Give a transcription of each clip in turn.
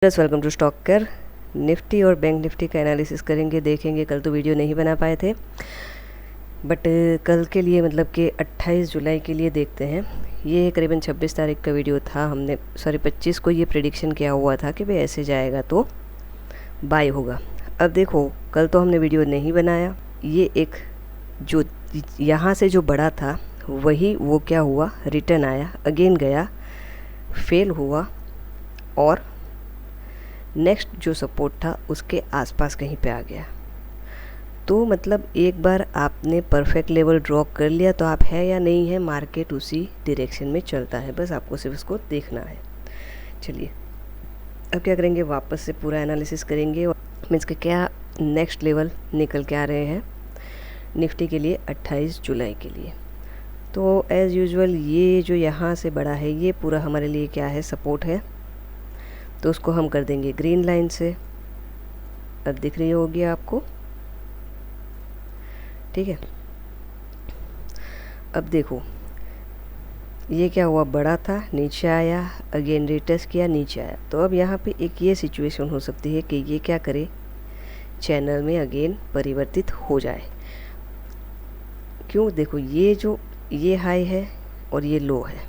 Welcome to Stocker. Nifty और bank Nifty का analysis करेंगे, देखेंगे। कल तो वीडियो नहीं बना पाए थे, बट कल के लिए मतलब कि 28 जुलाई के लिए देखते हैं। ये करीबन 26 तारीख का वीडियो था। हमने 25 को ये प्रेडिक्शन किया हुआ था कि भाई ऐसे जाएगा तो बाय होगा। अब देखो, कल तो हमने वीडियो नहीं बनाया। ये एक जो यहाँ से जो बड़ा था वही वो क्या हुआ, रिटर्न आया, अगेन गया, फेल हुआ और नेक्स्ट जो सपोर्ट था उसके आसपास कहीं पे आ गया। तो मतलब एक बार आपने परफेक्ट लेवल ड्रॉ कर लिया तो आप है या नहीं है, मार्केट उसी डायरेक्शन में चलता है। बस आपको सिर्फ उसको देखना है। चलिए अब क्या करेंगे, वापस से पूरा एनालिसिस करेंगे और मीन्स के क्या नेक्स्ट लेवल निकल के आ रहे हैं निफ्टी के लिए 28 जुलाई के लिए। तो एज़ यूजुअल ये जो यहाँ से बड़ा है ये पूरा हमारे लिए क्या है, सपोर्ट है। तो उसको हम कर देंगे ग्रीन लाइन से। अब दिख रही होगी आपको, ठीक है। अब देखो ये क्या हुआ, बड़ा था, नीचे आया, अगेन रिटेस्ट किया, नीचे आया। तो अब यहाँ पे एक ये सिचुएशन हो सकती है कि ये क्या करे, चैनल में अगेन परिवर्तित हो जाए। क्यों, देखो ये हाई है और ये लो है।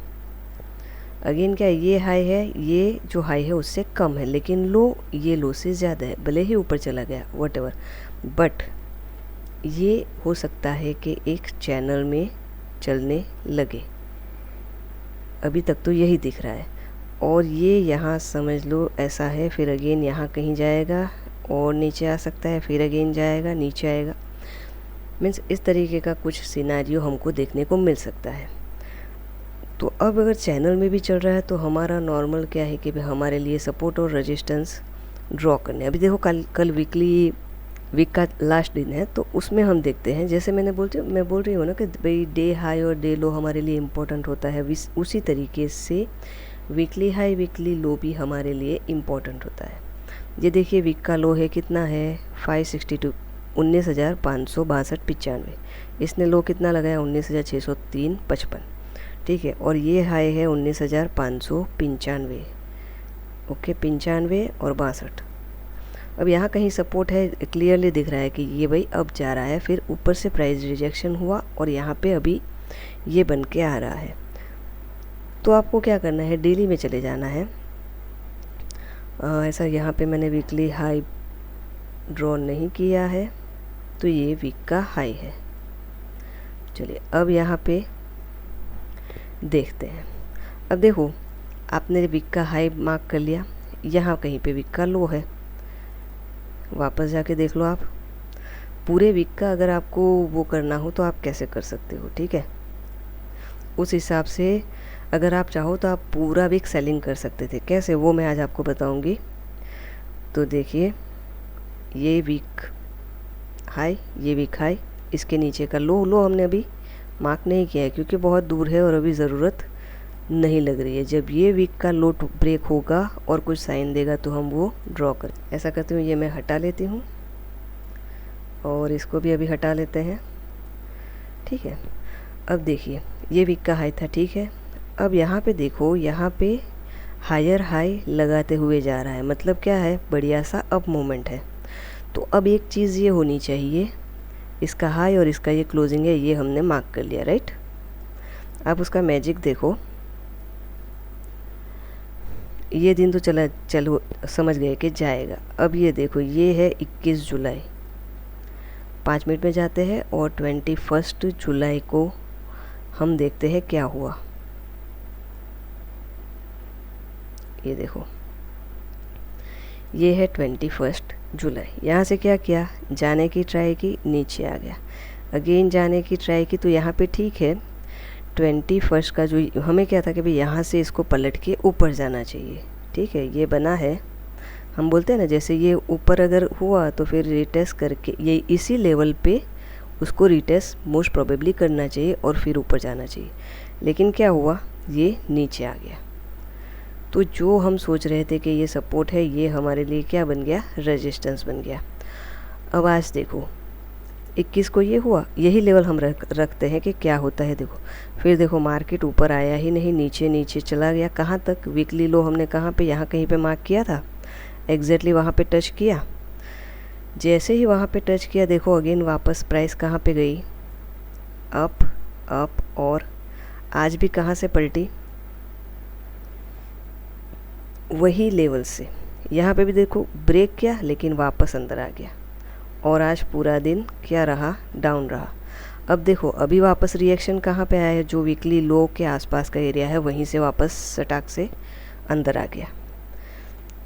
अगेन क्या, ये हाई है, ये जो हाई है उससे कम है, लेकिन लो ये लो से ज़्यादा है। भले ही ऊपर चला गया व्हाटएवर, बट ये हो सकता है कि एक चैनल में चलने लगे। अभी तक तो यही दिख रहा है। और ये यहाँ समझ लो ऐसा है, फिर अगेन यहाँ कहीं जाएगा और नीचे आ सकता है, फिर अगेन जाएगा, नीचे आएगा। मीन्स इस तरीके का कुछ सिनेरियो हमको देखने को मिल सकता है। तो अब अगर चैनल में भी चल रहा है तो हमारा नॉर्मल क्या है कि भाई हमारे लिए सपोर्ट और रेजिस्टेंस ड्रॉ करने। अभी देखो कल वीक का लास्ट दिन है, तो उसमें हम देखते हैं, जैसे मैं बोल रही हूँ ना कि भाई डे हाई और डे लो हमारे लिए इम्पोर्टेंट होता है, उसी तरीके से वीकली हाई वीकली लो भी हमारे लिए इम्पोर्टेंट होता है। ये देखिए वीक का लो है कितना है, 562, 19,562.95। इसने लो कितना लगाया, 19,603.55, ठीक है। और ये हाई है 19,595, ओके, 95 और 62। अब यहाँ कहीं सपोर्ट है, क्लियरली दिख रहा है कि ये भाई अब जा रहा है। फिर ऊपर से प्राइस रिजेक्शन हुआ और यहाँ पे अभी ये बन के आ रहा है। तो आपको क्या करना है, डेली में चले जाना है। ऐसा यहाँ पे मैंने वीकली हाई ड्रॉ नहीं किया है, तो ये वीक का हाई है। चलिए अब यहाँ पे देखते हैं। अब देखो आपने वीक का हाई मार्क कर लिया, यहाँ कहीं पे वीक का लो है। वापस जाके देख लो आप पूरे वीक का, अगर आपको वो करना हो तो आप कैसे कर सकते हो, ठीक है। उस हिसाब से अगर आप चाहो तो आप पूरा वीक सेलिंग कर सकते थे। कैसे, वो मैं आज आपको बताऊंगी। तो देखिए ये वीक हाई, ये वीक हाई, इसके नीचे का लो हमने अभी मार्क नहीं किया है क्योंकि बहुत दूर है और अभी ज़रूरत नहीं लग रही है। जब ये वीक का लो ब्रेक होगा और कुछ साइन देगा तो हम वो ड्रॉ करें। ऐसा करती हूँ, ये मैं हटा लेती हूँ और इसको भी अभी हटा लेते हैं, ठीक है। अब देखिए ये वीक का हाई था, ठीक है। अब यहाँ पे देखो, यहाँ पे हायर हाई लगाते हुए जा रहा है, मतलब क्या है, बढ़िया सा अप मोमेंट है। तो अब एक चीज़ ये होनी चाहिए, इसका हाई और इसका ये क्लोजिंग है, ये हमने मार्क कर लिया, राइट। आप उसका मैजिक देखो, ये दिन तो चलो समझ गए कि जाएगा। अब ये देखो, ये है 21 जुलाई, 5 मिनट में जाते हैं और 21 जुलाई को हम देखते हैं क्या हुआ। ये देखो ये है 21 जुलाई। यहाँ से क्या किया, जाने की ट्राई की, नीचे आ गया, अगेन जाने की ट्राई की। तो यहाँ पे ठीक है, 21 का जो हमें क्या था कि भाई यहाँ से इसको पलट के ऊपर जाना चाहिए, ठीक है। ये बना है, हम बोलते हैं ना, जैसे ये ऊपर अगर हुआ तो फिर रिटेस्ट करके ये इसी लेवल पे उसको रिटेस्ट मोस्ट प्रोबेबली करना चाहिए और फिर ऊपर जाना चाहिए। लेकिन क्या हुआ, ये नीचे आ गया। तो जो हम सोच रहे थे कि ये सपोर्ट है, ये हमारे लिए क्या बन गया, रेजिस्टेंस बन गया। अब आज देखो 21 को ये हुआ, यही लेवल हम रखते हैं कि क्या होता है। देखो फिर देखो मार्केट ऊपर आया ही नहीं, नीचे नीचे चला गया। कहाँ तक, वीकली लो हमने कहाँ पे, यहाँ कहीं पे मार्क किया था, एग्जैक्टली वहाँ पे टच किया। जैसे ही वहाँ पे टच किया, देखो अगेन वापस प्राइस कहाँ पे गई, अप अप, और आज भी कहाँ से पलटी, वही लेवल से। यहाँ पे भी देखो ब्रेक किया लेकिन वापस अंदर आ गया, और आज पूरा दिन क्या रहा, डाउन रहा। अब देखो अभी वापस रिएक्शन कहाँ पे आया है, जो वीकली लो के आसपास का एरिया है वहीं से वापस सटाक से अंदर आ गया।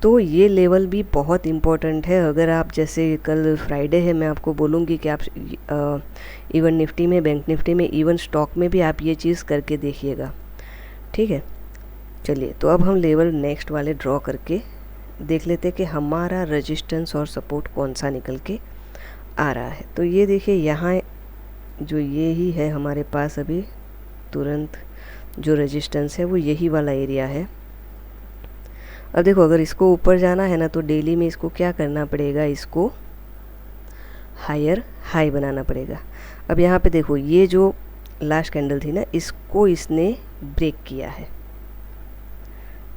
तो ये लेवल भी बहुत इम्पोर्टेंट है। अगर आप, जैसे कल फ्राइडे है, मैं आपको बोलूँगी कि आप इवन निफ्टी में, बैंक निफ्टी में, इवन स्टॉक में भी आप ये चीज़ करके देखिएगा, ठीक है। चलिए, तो अब हम लेवल नेक्स्ट वाले ड्रॉ करके देख लेते हैं कि हमारा रेजिस्टेंस और सपोर्ट कौन सा निकल के आ रहा है। तो ये देखिए, यहाँ जो ये ही है हमारे पास अभी तुरंत जो रेजिस्टेंस है वो यही वाला एरिया है। अब देखो अगर इसको ऊपर जाना है ना, तो डेली में इसको क्या करना पड़ेगा, इसको हायर हाई बनाना पड़ेगा। अब यहाँ पे देखो, ये जो लास्ट कैंडल थी ना, इसको इसने ब्रेक किया है,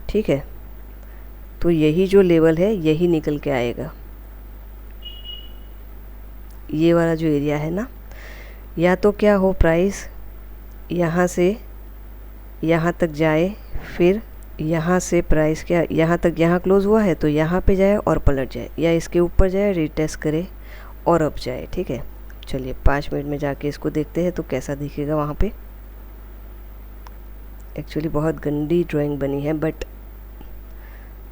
ठीक है। तो यही जो लेवल है यही निकल के आएगा, ये वाला जो एरिया है ना। या तो क्या हो, प्राइस यहाँ से यहाँ तक जाए, फिर यहाँ से प्राइस क्या यहाँ तक, यहाँ क्लोज हुआ है तो यहाँ पे जाए और पलट जाए, या इसके ऊपर जाए, रीटेस्ट करे और अप जाए, ठीक है। चलिए 5 मिनट में जाके इसको देखते हैं तो कैसा दिखेगा वहाँ पे। एक्चुअली बहुत गंदी ड्राइंग बनी है, बट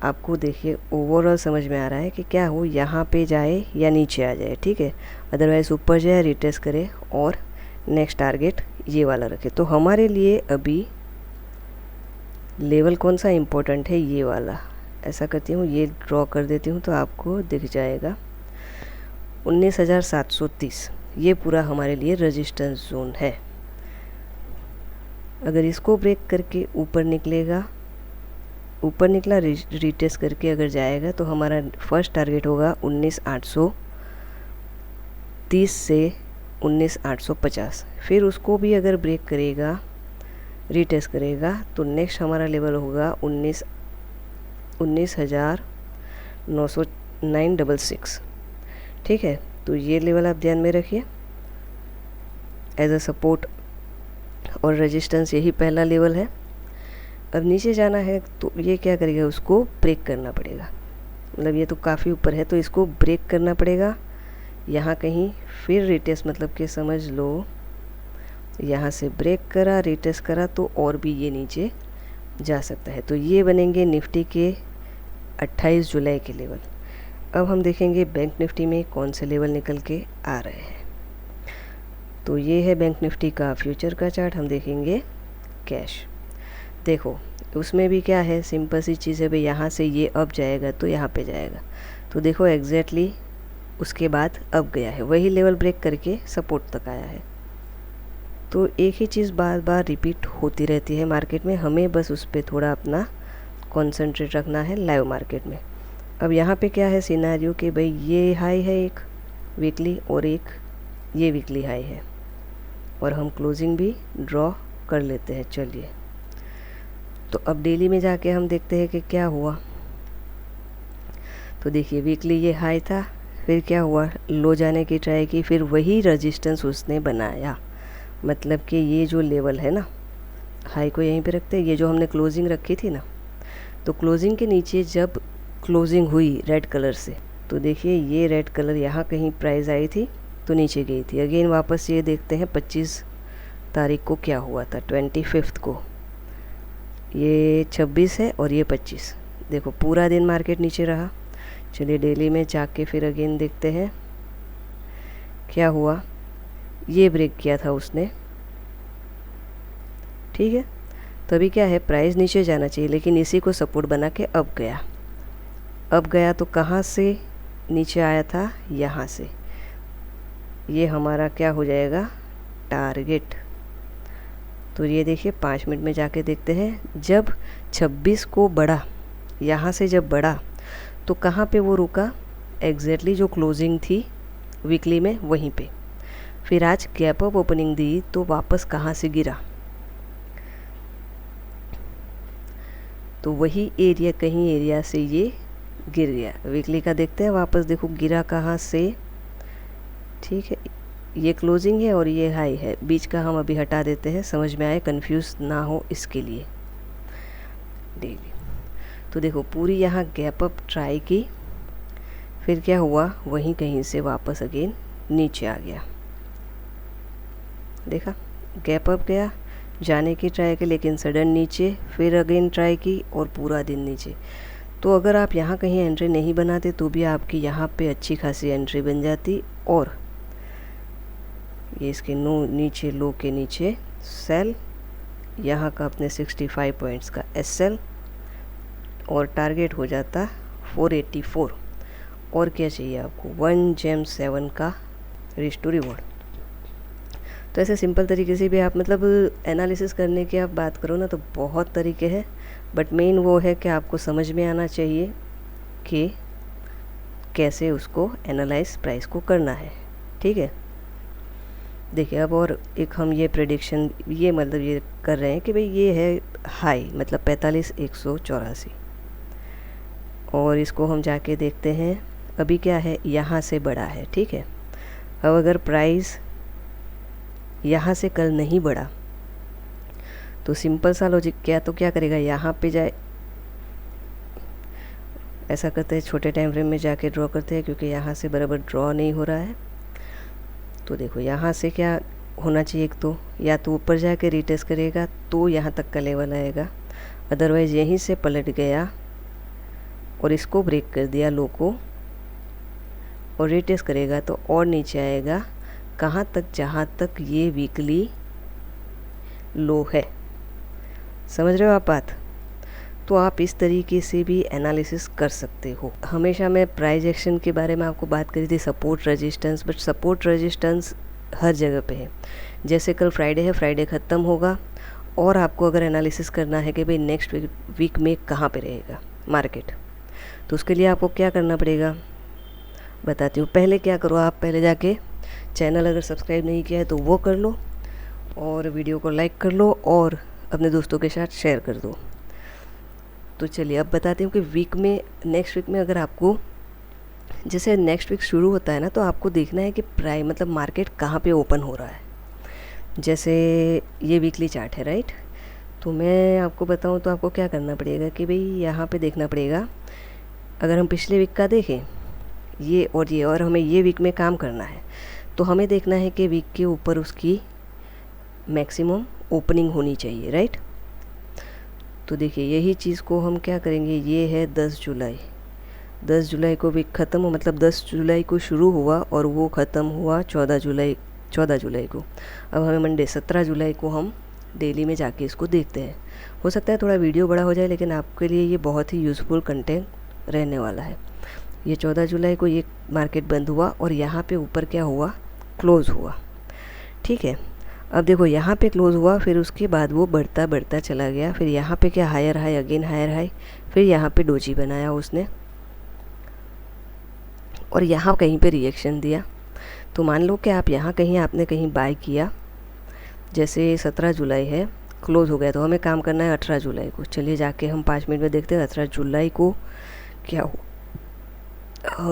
आपको देखिए ओवरऑल समझ में आ रहा है कि क्या हो, यहाँ पे जाए या नीचे आ जाए, ठीक है। अदरवाइज़ ऊपर जाए, रिटेस्ट करे और नेक्स्ट टारगेट ये वाला रखे। तो हमारे लिए अभी लेवल कौन सा इम्पोर्टेंट है, ये वाला। ऐसा करती हूँ, ये ड्रॉ कर देती हूँ तो आपको दिख जाएगा 19,730। ये पूरा हमारे लिए रेजिस्टेंस जोन है। अगर इसको ब्रेक करके ऊपर निकलेगा, ऊपर निकला, रिटेस्ट करके अगर जाएगा तो हमारा फर्स्ट टारगेट होगा 19,830 से 19,850। फिर उसको भी अगर ब्रेक करेगा, रीटेस्ट करेगा, तो नेक्स्ट हमारा लेवल होगा 19,966, ठीक है। तो ये लेवल आप ध्यान में रखिए एज अ सपोर्ट, और रेजिस्टेंस यही पहला लेवल है। अब नीचे जाना है तो ये क्या करेगा, उसको ब्रेक करना पड़ेगा। मतलब ये तो काफ़ी ऊपर है तो इसको ब्रेक करना पड़ेगा यहाँ कहीं, फिर रिटेस्ट, मतलब कि समझ लो यहाँ से ब्रेक करा, रिटेस्ट करा, तो और भी ये नीचे जा सकता है। तो ये बनेंगे निफ्टी के 28 जुलाई के लेवल। अब हम देखेंगे बैंक निफ्टी में कौन से लेवल निकल के आ रहे हैं। तो ये है बैंक निफ्टी का फ्यूचर का चार्ट। हम देखेंगे कैश। देखो उसमें भी क्या है, सिंपल सी चीज़ है भाई, यहाँ से ये अप जाएगा तो यहाँ पे जाएगा। तो देखो एग्जैक्टली उसके बाद अप गया है, वही लेवल ब्रेक करके सपोर्ट तक आया है। तो एक ही चीज़ बार बार रिपीट होती रहती है मार्केट में, हमें बस उस पर थोड़ा अपना कॉन्सेंट्रेट रखना है लाइव मार्केट में। अब यहाँ पे क्या है सिनेरियो कि भाई ये हाई है एक वीकली और एक ये वीकली हाई है, और हम क्लोजिंग भी ड्रॉ कर लेते हैं। चलिए, तो अब डेली में जाके हम देखते हैं कि क्या हुआ। तो देखिए वीकली ये हाई था, फिर क्या हुआ, लो जाने की ट्राई की, फिर वही रेजिस्टेंस उसने बनाया। मतलब कि ये जो लेवल है ना, हाई को यहीं पे रखते हैं, ये जो हमने क्लोजिंग रखी थी ना, तो क्लोजिंग के नीचे जब क्लोजिंग हुई रेड कलर से, तो देखिए ये रेड कलर यहाँ कहीं प्राइस आई थी तो नीचे गई थी। अगेन वापस ये देखते हैं 25 तारीख को क्या हुआ था, 25 को, ये 26 है और ये 25। देखो पूरा दिन मार्केट नीचे रहा। चलिए डेली में जाके फिर अगेन देखते हैं क्या हुआ। ये ब्रेक किया था उसने, ठीक है। तो अभी क्या है, प्राइस नीचे जाना चाहिए, लेकिन इसी को सपोर्ट बना के अब गया। अब गया तो कहाँ से नीचे आया था, यहाँ से। ये हमारा क्या हो जाएगा, टारगेट। तो ये देखिए 5 मिनट में जाके देखते हैं, जब 26 को बढ़ा, यहाँ से जब बढ़ा तो कहाँ पे वो रुका, एग्जैक्टली जो क्लोजिंग थी वीकली में वहीं पे। फिर आज गैप अप ओपनिंग दी तो वापस कहाँ से गिरा, तो वही एरिया, कहीं एरिया से ये गिर गया। वीकली का देखते हैं वापस, देखो गिरा कहाँ से, ठीक है, ये क्लोजिंग है और ये हाई है, बीच का हम अभी हटा देते हैं, समझ में आए, कंफ्यूज ना हो इसके लिए। डेली तो देखो पूरी यहाँ गैप अप ट्राई की, फिर क्या हुआ, वहीं कहीं से वापस अगेन नीचे आ गया। देखा, गैप अप गया, जाने की ट्राई की, लेकिन सडन नीचे, फिर अगेन ट्राई की और पूरा दिन नीचे। तो अगर आप यहाँ कहीं एंट्री नहीं बनाते तो भी आपकी यहाँ पे अच्छी खासी एंट्री बन जाती, और ये इसके नीचे लो के नीचे सेल, यहाँ का अपने 65 पॉइंट्स का एसएल, और टारगेट हो जाता 484। और क्या चाहिए आपको, 1 जेम 7 का रिच टू रिवॉर्ड। तो ऐसे सिंपल तरीके से भी आप मतलब एनालिसिस करने की आप बात करो ना तो बहुत तरीके हैं, बट मेन वो है कि आपको समझ में आना चाहिए कि कैसे उसको एनालाइज प्राइस को करना है। ठीक है, देखिए अब और एक हम ये प्रेडिक्शन ये मतलब ये कर रहे हैं कि भाई ये है हाई, मतलब 45,184, और इसको हम जाके देखते हैं अभी क्या है, यहाँ से बड़ा है। ठीक है, अब अगर प्राइस यहाँ से कल नहीं बढ़ा तो सिंपल सा लॉजिक क्या, तो क्या करेगा, यहाँ पे जाए, ऐसा करते हैं छोटे टाइम फ्रेम में जाके ड्रॉ करते हैं, क्योंकि यहाँ से बराबर ड्रॉ नहीं हो रहा है। तो देखो यहाँ से क्या होना चाहिए, एक तो या तो ऊपर जाके रिटेस्ट करेगा तो यहाँ तक का लेवल आएगा, अदरवाइज़ यहीं से पलट गया और इसको ब्रेक कर दिया लो को, और रिटेस्ट करेगा तो और नीचे आएगा कहाँ तक, जहाँ तक ये वीकली लो है। समझ रहे हो आप बात? तो आप इस तरीके से भी एनालिसिस कर सकते हो। हमेशा मैं प्राइस एक्शन के बारे में आपको बात करी थी, support resistance, but support resistance हर जगह पे है। जैसे कल फ्राइडे है, फ्राइडे ख़त्म होगा और आपको अगर एनालिसिस करना है कि भाई नेक्स्ट वीक में कहाँ पे रहेगा मार्केट, तो उसके लिए आपको क्या करना पड़ेगा बताती हूँ। पहले क्या करो, आप पहले जाके चैनल अगर सब्सक्राइब नहीं किया है तो वो कर लो, और वीडियो को लाइक कर लो और अपने दोस्तों के साथ शेयर कर दो। तो चलिए अब बताती हूँ कि वीक में, नेक्स्ट वीक में अगर आपको, जैसे नेक्स्ट वीक शुरू होता है ना, तो आपको देखना है कि प्राइस मतलब मार्केट कहाँ पे ओपन हो रहा है। जैसे ये वीकली चार्ट है, राइट, तो मैं आपको बताऊँ तो आपको क्या करना पड़ेगा कि भाई यहाँ पे देखना पड़ेगा, अगर हम पिछले वीक का देखें ये और हमें ये वीक में काम करना है, तो हमें देखना है कि वीक के ऊपर उसकी मैक्सिमम ओपनिंग होनी चाहिए, राइट। तो देखिए यही चीज़ को हम क्या करेंगे, ये है 10 जुलाई, 10 जुलाई को वीक ख़त्म हो, मतलब 10 जुलाई को शुरू हुआ और वो ख़त्म हुआ 14 जुलाई को। अब हमें मंडे 17 जुलाई को हम डेली में जाके इसको देखते हैं। हो सकता है थोड़ा वीडियो बड़ा हो जाए, लेकिन आपके लिए ये बहुत ही यूज़फुल कंटेंट रहने वाला है। ये 14 जुलाई को ये मार्केट बंद हुआ और यहाँ पे ऊपर क्या हुआ, क्लोज़ हुआ। ठीक है, अब देखो यहाँ पे क्लोज़ हुआ, फिर उसके बाद वो बढ़ता बढ़ता चला गया, फिर यहाँ पे क्या higher high, again higher high, फिर यहाँ पे डोजी बनाया उसने और यहाँ कहीं पे रिएक्शन दिया। तो मान लो कि आप यहाँ कहीं आपने कहीं बाय किया, जैसे 17 जुलाई है, क्लोज़ हो गया, तो हमें काम करना है 18 जुलाई को। चलिए जाके हम 5 मिनट में देखते हैं 18 जुलाई को क्या हो।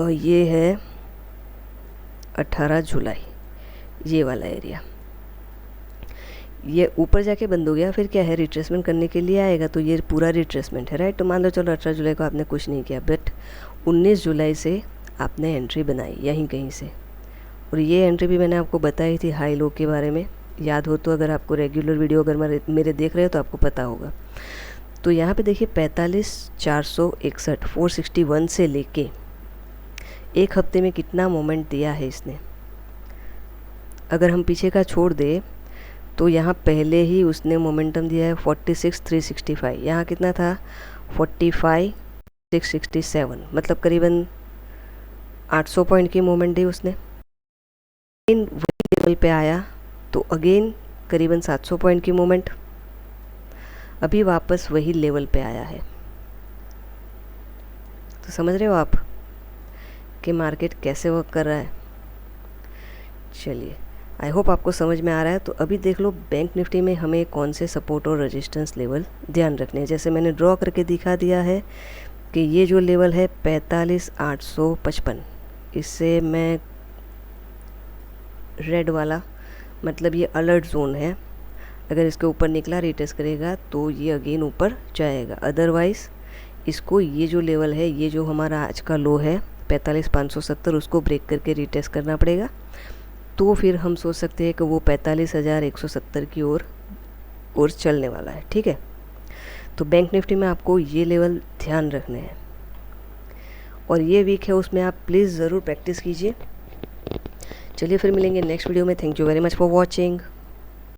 ये है 18 जुलाई, ये वाला एरिया, ये ऊपर जाके बंद हो गया, फिर क्या है रिट्रेसमेंट करने के लिए आएगा, तो ये पूरा रिट्रेसमेंट है, राइट। तो मान लो चलो 18 जुलाई को आपने कुछ नहीं किया, बट 19 जुलाई से आपने एंट्री बनाई यहीं कहीं से, और ये एंट्री भी मैंने आपको बताई थी हाई लो के बारे में, याद हो तो, अगर आपको रेगुलर वीडियो अगर मेरे देख रहे हो तो आपको पता होगा। तो यहाँ पे देखिए 45,461 461 से लेके एक हफ्ते में कितना मोमेंट दिया है इसने। अगर हम पीछे का छोड़ दे तो यहाँ पहले ही उसने मोमेंटम दिया है 46,365, यहाँ कितना था 45,667, मतलब करीबन 800 पॉइंट की मोमेंट दी उसने। अगेन वही लेवल पे आया तो अगेन करीबन 700 पॉइंट की मोमेंट, अभी वापस वही लेवल पे आया है। तो समझ रहे हो आप कि मार्केट कैसे वर्क कर रहा है। चलिए, आई होप आपको समझ में आ रहा है। तो अभी देख लो बैंक निफ्टी में हमें कौन से सपोर्ट और रेजिस्टेंस लेवल ध्यान रखने हैं। जैसे मैंने ड्रॉ करके दिखा दिया है, कि ये जो लेवल है 45,855, इससे मैं रेड वाला मतलब ये अलर्ट जोन है, अगर इसके ऊपर निकला रीटेस्ट करेगा तो ये अगेन ऊपर जाएगा। अदरवाइज़ इसको ये जो लेवल है, ये जो हमारा आज का लो है 45,570, उसको ब्रेक करके रीटेस्ट करना पड़ेगा। तो फिर हम सोच सकते हैं कि वो 45,170 की ओर चलने वाला है। ठीक है, तो बैंक निफ्टी में आपको ये लेवल ध्यान रखने हैं। और ये वीक है, उसमें आप प्लीज़ ज़रूर प्रैक्टिस कीजिए। चलिए फिर मिलेंगे नेक्स्ट वीडियो में। Thank you very much for watching.